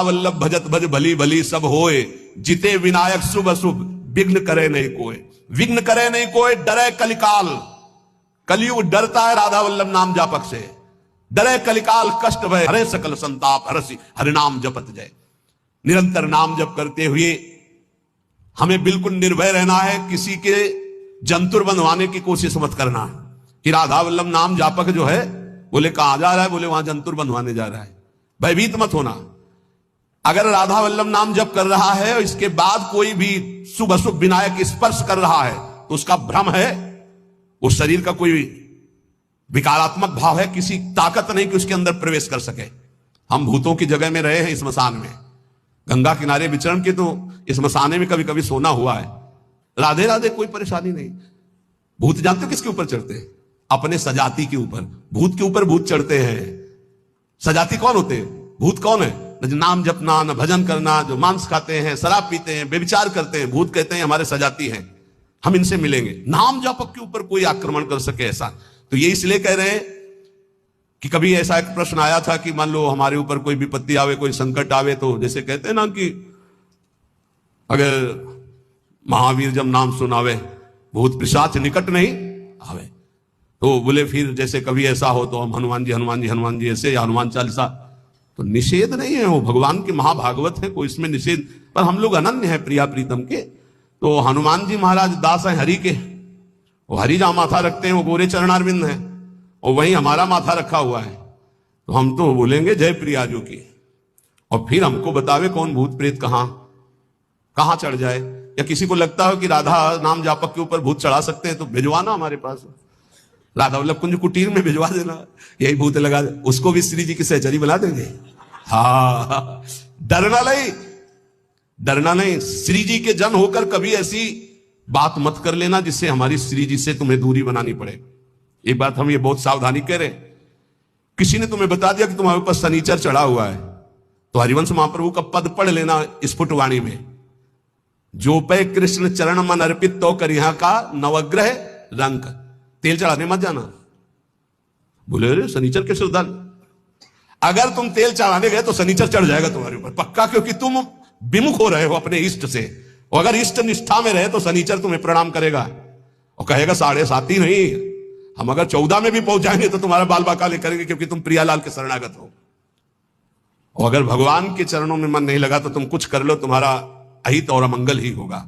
वल्लभ भजत भज भली भली सब होए, जिते विनायक शुभ अशुभ, विघ्न करे नहीं कोई। विघ्न करे नहीं कोई, डरे कलिकाल। कलयुग डरता है राधा वल्लभ नाम जापक से। डरे कलिकाल कष्ट भय, हरे सकल संताप, हरसी हरिनाम जपत जय। निरंतर नाम जप करते हुए हमें बिल्कुल निर्भय रहना है, किसी के जंतुर बंधवाने की कोशिश मत करना कि राधा वल्लभ नाम जापक जो है बोले कहां जा रहा है, बोले वहां जंतुर बंधवाने जा रहा है। भयभीत मत होना। अगर राधा वल्लभ नाम जप कर रहा है और इसके बाद कोई भी शुभ अशुभ विनायक स्पर्श कर रहा है तो उसका भ्रम है, उस शरीर का कोई विकारात्मक भाव है, किसी ताकत नहीं कि उसके अंदर प्रवेश कर सके। हम भूतों की जगह में रहे हैं, स्मशान में, गंगा किनारे विचरण के, तो स्मशाने में कभी कभी सोना हुआ है। राधे राधे, कोई परेशानी नहीं। भूत जानते हो किसके ऊपर चढ़ते हैं? अपने सजाती के ऊपर। भूत के ऊपर भूत चढ़ते हैं। सजाती कौन होते हैं? भूत कौन है? न नाम जपना, न भजन करना, जो मांस खाते हैं, शराब पीते हैं, व्यभिचार करते हैं, भूत कहते हैं हमारे सजाती हैं, हम इनसे मिलेंगे। नाम जापक के ऊपर कोई आक्रमण कर सके ऐसा, तो ये इसलिए कह रहे हैं कि कभी ऐसा एक प्रश्न आया था कि मान लो हमारे ऊपर कोई विपत्ति आवे, कोई संकट आवे, तो जैसे कहते हैं ना कि अगर महावीर जब नाम सुनावे भूत पिशाच निकट नहीं आवे, तो बोले फिर जैसे कभी ऐसा हो तो हम हनुमान जी हनुमान जी हनुमान जी ऐसे, या हनुमान चालीसा, तो निषेध नहीं है, वो भगवान के महाभागवत है, कोई इसमें निषेध। पर हम लोग अनन्य है प्रिया प्रीतम के। तो हनुमान जी महाराज दास हैं हरि के, वो हरि जहां माथा रखते हैं वो गोरे चरणारविंद है, और वहीं हमारा माथा रखा हुआ है, तो हम तो बोलेंगे जय प्रिया जो की। और फिर हमको बतावे कौन भूत प्रेत कहां चढ़ जाए। या किसी को लगता हो कि राधा नाम जापक के ऊपर भूत चढ़ा सकते हैं तो भिजवाना हमारे पास, राधा वल्लभ कुंज कुटीर में भिजवा देना, यही भूत लगा दे, उसको भी श्री जी की सहचरी बना देंगे। हाँ, डरना नहीं, डरना नहीं। श्री जी के जन होकर कभी ऐसी बात मत कर लेना जिससे हमारी श्री जी से तुम्हें दूरी बनानी पड़े। एक बात हम ये बहुत सावधानी कह रहे, किसी ने तुम्हें बता दिया कि तुम्हारे ऊपर शनिचर चढ़ा हुआ है, तो हरिवंश महाप्रभु का पद पढ़ लेना स्फुटवाणी में, जो पे कृष्ण चरण मन अर्पित तो करिहा का नवग्रह रंक। तेल चढ़ाने मत जाना। बोले अरे शनिचर के श्रद्धालु, अगर तुम तेल चढ़ाने गए तो शनिचर चढ़ जाएगा तुम्हारे ऊपर पक्का, क्योंकि तुम विमुख हो रहे हो अपने इष्ट से। और अगर इष्ट निष्ठा में रहे तो शनिचर तुम्हें प्रणाम करेगा और कहेगा 7.5 ही नहीं, हम अगर 14 में भी पहुंच जाएंगे तो तुम्हारा बाल बाकाले करेंगे, क्योंकि तुम प्रियालाल के शरणागत हो। और अगर भगवान के चरणों में मन नहीं लगा तो तुम कुछ कर लो, तुम्हारा अहित और अमंगल ही होगा।